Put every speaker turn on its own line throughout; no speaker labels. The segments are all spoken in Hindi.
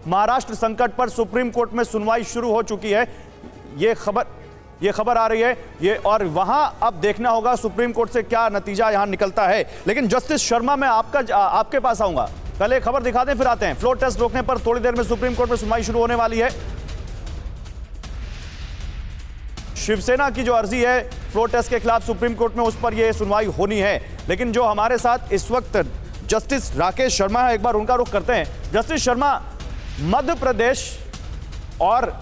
महाराष्ट्र संकट पर सुप्रीम कोर्ट में सुनवाई शुरू हो चुकी है, ये खबर आ रही है ये, और वहां अब देखना होगा सुप्रीम कोर्ट से क्या नतीजा यहां निकलता है। लेकिन जस्टिस शर्मा, मैं आपके पास आऊंगा, पहले खबर दिखा दें फिर आते हैं। फ्लोर टेस्ट रोकने पर थोड़ी देर में सुप्रीम कोर्ट में सुनवाई शुरू होने वाली है। शिवसेना की जो अर्जी है फ्लोर टेस्ट के खिलाफ सुप्रीम कोर्ट में, उस पर यह सुनवाई होनी है। लेकिन जो हमारे साथ इस वक्त जस्टिस राकेश शर्मा है, एक बार उनका रुख करते हैं। जस्टिस शर्मा, मध्य प्रदेश और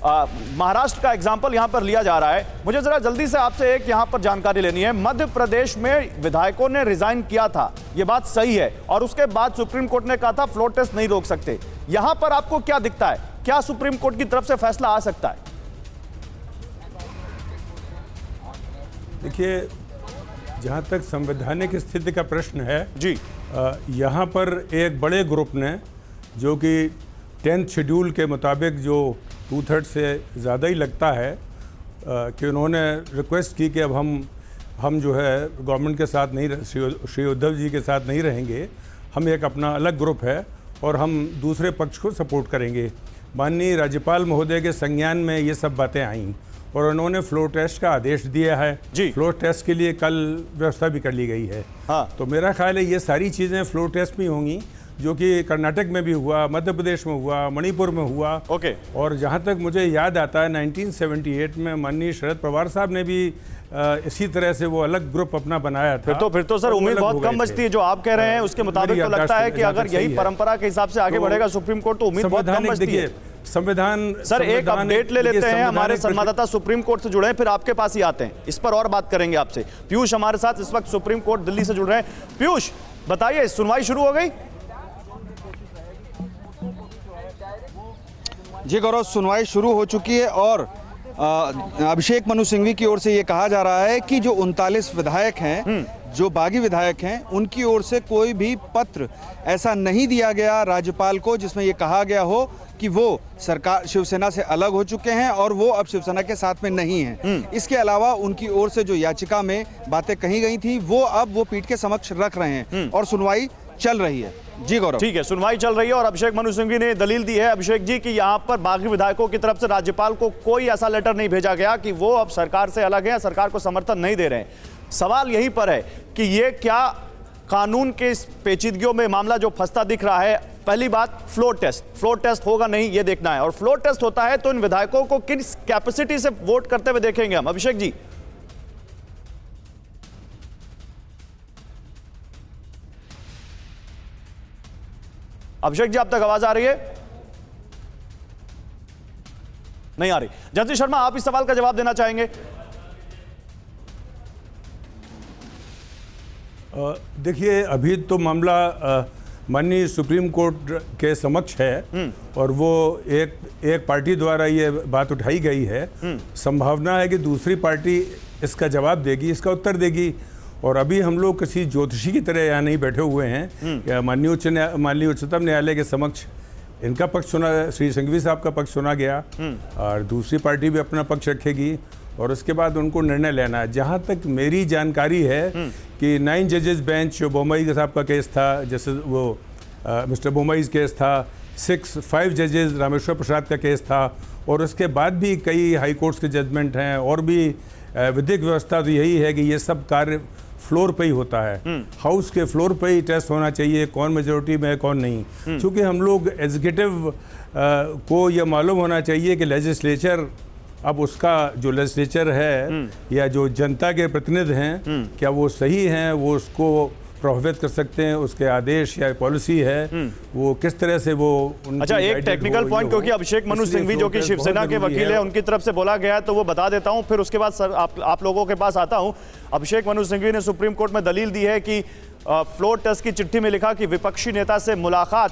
महाराष्ट्र का एग्जाम्पल यहां पर लिया जा रहा है, मुझे जरा जल्दी से आपसे एक यहां पर जानकारी लेनी है। मध्य प्रदेश में विधायकों ने रिजाइन किया था, यह बात सही है, और उसके बाद सुप्रीम कोर्ट ने कहा था फ्लोर टेस्ट नहीं रोक सकते। यहां पर आपको क्या दिखता है, क्या सुप्रीम कोर्ट की तरफ से फैसला आ सकता है?
देखिए, जहाँ तक संवैधानिक स्थिति का प्रश्न है
जी,
यहाँ पर एक बड़े ग्रुप ने, जो कि 10th शेड्यूल के मुताबिक जो 2/3 से ज़्यादा ही लगता है, कि उन्होंने रिक्वेस्ट की कि अब हम जो है गवर्नमेंट के साथ नहीं, श्री उद्धव जी के साथ नहीं रहेंगे, हम एक अपना अलग ग्रुप है और हम दूसरे पक्ष को सपोर्ट करेंगे। माननीय राज्यपाल महोदय के संज्ञान में ये सब बातें आईं और उन्होंने फ्लोर टेस्ट का आदेश दिया है जी। फ्लोर टेस्ट के लिए कल व्यवस्था भी कर ली गई है। हाँ। तो मेरा ख्याल है ये सारी चीज़ें फ्लोर टेस्ट में होंगी, जो कि कर्नाटक में भी हुआ, मध्य प्रदेश में हुआ, मणिपुर में हुआ। ओके। और जहाँ तक मुझे याद आता है 1978 में माननीय शरद पवार साहब ने भी इसी तरह से वो अलग ग्रुप अपना बनाया था।
फिर तो सर उम्मीद बहुत कम बचती है। जो आप कह रहे हैं उसके मुताबिक तो लगता है कि अगर यही परंपरा के हिसाब से आगे बढ़ेगा सुप्रीम कोर्ट, तो उम्मीद बहुत कम बचती है।
संविधान
सर, एक अपडेट ले लेते हैं, हमारे संवाददाता सुप्रीम कोर्ट से जुड़े हैं, फिर आपके पास ही आते हैं, इस पर और बात करेंगे आपसे। पीयूष हमारे साथ इस वक्त सुप्रीम कोर्ट दिल्ली से जुड़ रहे हैं। पीयूष, बताइए, सुनवाई शुरू हो गई?
जी गौरव, सुनवाई शुरू हो चुकी है और अभिषेक मनु सिंघवी की ओर से ये कहा जा रहा है कि जो 39 विधायक हैं, जो बागी विधायक हैं, उनकी ओर से कोई भी पत्र ऐसा नहीं दिया गया राज्यपाल को जिसमें ये कहा गया हो कि वो सरकार शिवसेना से अलग हो चुके हैं और वो अब शिवसेना के साथ में नहीं हैं। इसके अलावा उनकी ओर से जो याचिका में बातें कही गई थी वो अब वो पीठ के समक्ष रख रहे हैं और सुनवाई चल रही है। जी गौरव,
ठीक है, सुनवाई चल रही है और अभिषेक मनु सिंघवी ने दलील दी है, अभिषेक जी, कि यहाँ पर बागी विधायकों की तरफ से राज्यपाल को कोई ऐसा लेटर नहीं भेजा गया कि वो अब सरकार से अलग है, सरकार को समर्थन नहीं दे रहे हैं। सवाल यहीं पर है कि ये क्या कानून के इस पेचीदगियों में मामला जो फंसता दिख रहा है? पहली बात, फ्लोर टेस्ट होगा नहीं, ये देखना है, और फ्लोर टेस्ट होता है तो इन विधायकों को किस कैपेसिटी से वोट करते हुए देखेंगे हम? अभिषेक जी। अभिषेक जी, आप तक आवाज आ रही है? नहीं आ रही। जस्टिस शर्मा, आप इस सवाल का जवाब देना चाहेंगे?
देखिए, अभी तो मामला माननीय सुप्रीम कोर्ट के समक्ष है और वो एक पार्टी द्वारा ये बात उठाई गई है। संभावना है कि दूसरी पार्टी इसका जवाब देगी, इसका उत्तर देगी। और अभी हम लोग किसी ज्योतिषी की तरह यहाँ नहीं बैठे हुए हैं। माननीय उच्चतम न्यायालय के समक्ष इनका पक्ष सुना, श्री सिंघवी साहब का पक्ष सुना गया और दूसरी पार्टी भी अपना पक्ष रखेगी और उसके बाद उनको निर्णय लेना है। जहाँ तक मेरी जानकारी है कि 9 जजेस बेंच, जो बोम्मई साहब का केस था, जैसे वो मिस्टर बोम्मई केस था, 5 जजेस रामेश्वर प्रसाद का केस था, और उसके बाद भी कई हाई कोर्ट्स के जजमेंट हैं और भी विधिक व्यवस्था तो यही है कि ये सब कार्य फ्लोर पे ही होता है। हाउस के फ्लोर पे ही टेस्ट होना चाहिए, कौन मेजोरिटी में है कौन नहीं। क्योंकि हम लोग एग्जीक्यूटिव को ये मालूम होना चाहिए कि लेजिस्लेचर, अब उसका जो लेजिस्लेचर है या जो जनता के प्रतिनिधि हैं, क्या वो सही हैं, वो उसको प्रभावित कर सकते हैं, उसके आदेश या पॉलिसी है वो किस तरह से वो।
अच्छा, एक टेक्निकल पॉइंट, क्योंकि अभिषेक मनु सिंघवी जो कि शिवसेना के वकील है, उनकी तरफ से बोला गया है, तो वो बता देता हूं, फिर उसके बाद सर आप लोगों के पास आता हूं। अभिषेक मनु सिंघवी ने सुप्रीम कोर्ट में दलील दी है कि फ्लोर टेस्ट की चिट्ठी में लिखा कि विपक्षी नेता से मुलाकात।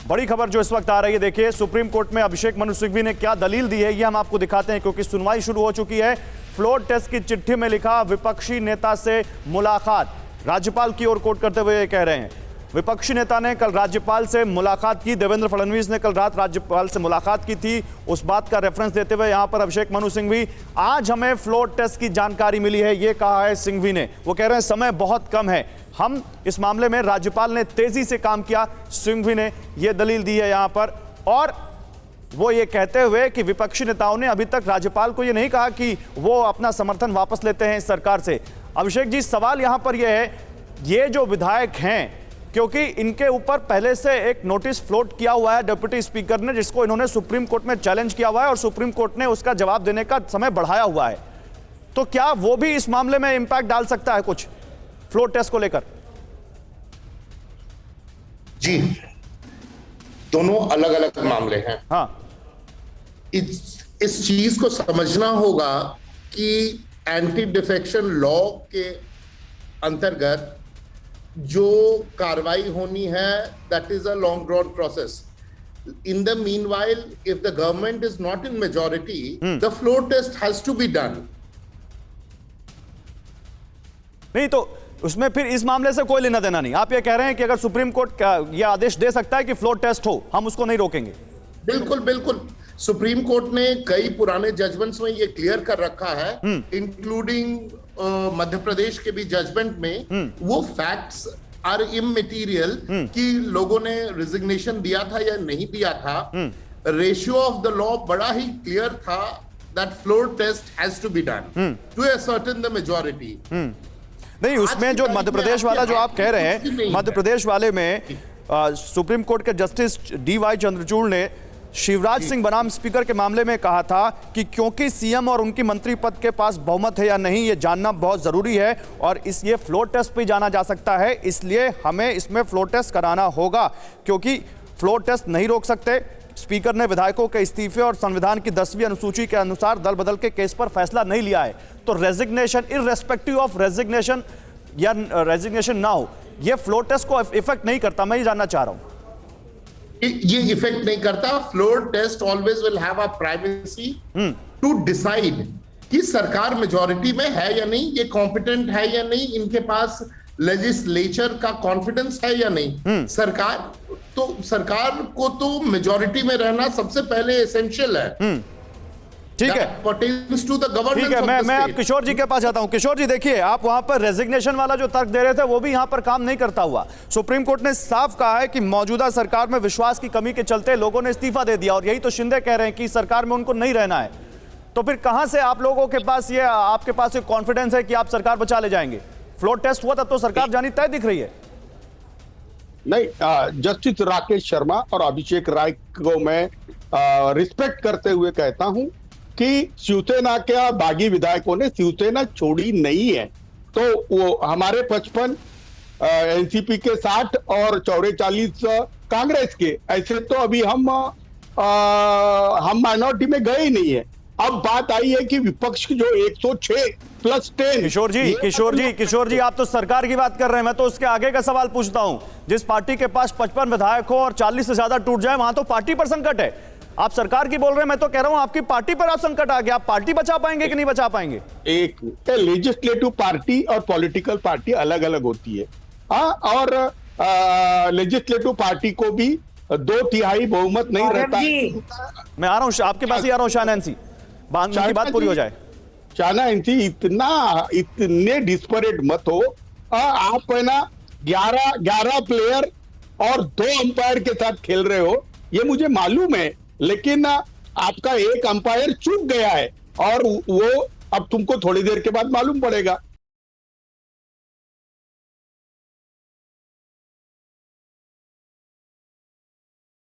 बड़ी खबर जो इस वक्त आ रही है, देखिए सुप्रीम कोर्ट में अभिषेक मनु सिंघवी ने क्या दलील दी है, ये हम आपको दिखाते हैं, क्योंकि सुनवाई शुरू हो चुकी है। फ्लोर टेस्ट की चिट्ठी में लिखा विपक्षी नेता से मुलाकात, राज्यपाल की ओर कोट करते हुए कह रहे हैं, विपक्षी नेता ने कल राज्यपाल से मुलाकात की। देवेंद्र फडणवीस ने कल रात राज्यपाल से मुलाकात की थी, उस बात का रेफरेंस देते हुए यहां पर अभिषेक मनु सिंघवी, आज हमें फ्लोर टेस्ट की जानकारी मिली है, ये कहा है सिंघवी ने। वो कह रहे हैं समय बहुत कम है, हम इस मामले में राज्यपाल ने तेजी से काम किया, सिंघवी ने यह दलील दी है यहां पर, और वो ये कहते हुए कि विपक्षी नेताओं ने अभी तक राज्यपाल को ये नहीं कहा कि वो अपना समर्थन वापस लेते हैं इस सरकार से। अभिषेक जी, सवाल यहां पर यह है, ये जो विधायक हैं, क्योंकि इनके ऊपर पहले से एक नोटिस फ्लोट किया हुआ है डिप्टी स्पीकर ने, जिसको इन्होंने सुप्रीम कोर्ट में चैलेंज किया हुआ है और सुप्रीम कोर्ट ने उसका जवाब देने का समय बढ़ाया हुआ है, तो क्या वो भी इस मामले में इंपैक्ट डाल सकता है कुछ फ्लोर टेस्ट को लेकर?
जी, दोनों अलग अलग मामले हैं।
हाँ,
इस चीज को समझना होगा कि एंटी डिफेक्शन लॉ के अंतर्गत जो कार्रवाई होनी है, that is a long drawn process. In the meanwhile, if the government is not in majority, the floor test has to be done.
नहीं तो उसमें फिर इस मामले से कोई लेना देना नहीं। आप ये कह रहे हैं कि अगर सुप्रीम कोर्ट यह आदेश दे सकता है कि फ्लोर टेस्ट हो, हम उसको नहीं रोकेंगे।
बिल्कुल बिल्कुल, सुप्रीम कोर्ट ने कई पुराने जजमेंट्स में ये क्लियर कर रखा है, इंक्लूडिंग मध्य प्रदेश के भी जजमेंट में, वो फैक्ट्स आर इममेटीरियल कि लोगों ने रिजिग्नेशन दिया था या नहीं दिया था। रेशियो ऑफ द लॉ बड़ा ही क्लियर था that floor test has to be done to ascertain the majority.
नहीं, उसमें जो मध्य प्रदेश वाला जो आप कह रहे हैं, मध्य प्रदेश वाले में सुप्रीम कोर्ट के जस्टिस DY चंद्रचूड़ ने शिवराज सिंह बनाम स्पीकर के मामले में कहा था कि क्योंकि सीएम और उनकी मंत्री पद के पास बहुमत है या नहीं ये जानना बहुत जरूरी है, और ये फ्लोर टेस्ट पे जाना जा सकता है, इसलिए हमें इसमें फ्लोर टेस्ट कराना होगा, क्योंकि फ्लोर टेस्ट नहीं रोक सकते। स्पीकर ने विधायकों के इस्तीफे और संविधान की 10वीं अनुसूची के अनुसार दल बदल के केस पर फैसला नहीं लिया है, तो रेजिग्नेशन, इररेस्पेक्टिव ऑफ रेजिग्नेशन या रेजिग्नेशन ना हो, ये फ्लोर टेस्ट को इफेक्ट नहीं करता। मैं ये जानना चाह रहा हूं।
ये इफेक्ट नहीं करता। Floor test always will have a primacy to decide कि सरकार मेजॉरिटी में है या नहीं, ये कॉम्पिटेंट है या नहीं, इनके पास लेजिस्लेचर का कॉन्फिडेंस है या नहीं। सरकार को तो मेजॉरिटी में रहना सबसे पहले एसेंशियल है।
ठीक है, ठीक है, मैं आप किशोर जी के पास जाता हूं। किशोर जी, देखिए, आप वहां पर रेजिग्नेशन वाला जो तर्क दे रहे थे वो भी यहां पर काम नहीं करता हुआ। सुप्रीम कोर्ट ने साफ कहा है कि मौजूदा सरकार में विश्वास की कमी के चलते लोगों ने इस्तीफा दे दिया, और यही तो शिंदे कह रहे हैं कि सरकार में उनको नहीं रहना है। तो फिर कहां से आप लोगों के पास ये, आपके पास एक कॉन्फिडेंस है कि आप सरकार बचा ले जाएंगे? फ्लोर टेस्ट हुआ तब तो सरकार जानी तय दिख रही है।
नहीं, जस्टिस राकेश शर्मा और अभिषेक राय को मैं रिस्पेक्ट करते हुए कहता हूं कि शिवसेना के बागी विधायकों ने शिवसेना छोड़ी नहीं है, तो वो हमारे 55 एनसीपी के 60 और 44 कांग्रेस के, ऐसे तो अभी हम माइनॉरिटी में गए ही नहीं है। अब बात आई है कि विपक्ष की जो 106 + 10।
किशोर जी, आप तो सरकार की बात कर रहे हैं, मैं तो उसके आगे का सवाल पूछता हूं। जिस पार्टी के पास 55 विधायक हो और 40 से ज्यादा टूट जाए, वहां तो पार्टी पर संकट है। आप सरकार की बोल रहे हैं, मैं तो कह रहा हूं आपकी पार्टी पर आप संकट आ गया। आप पार्टी बचा पाएंगे कि नहीं बचा पाएंगे?
एक लेजिस्लेटिव पार्टी और पॉलिटिकल पार्टी अलग अलग होती है। और लेजिस्लेटिव पार्टी को भी 2/3 बहुमत नहीं रहता।
मैं आ रहा हूं, आपके पास ही आ रहा हूं। शाहनैंसी, की बात पूरी हो जाए।
शाहनैंसी, इतने डिस्परेट मत हो। आप है ना 11 प्लेयर और 2 अंपायर के साथ खेल रहे हो, ये मुझे मालूम है, लेकिन आपका एक अंपायर चूक गया है और वो अब तुमको थोड़ी देर के बाद मालूम पड़ेगा।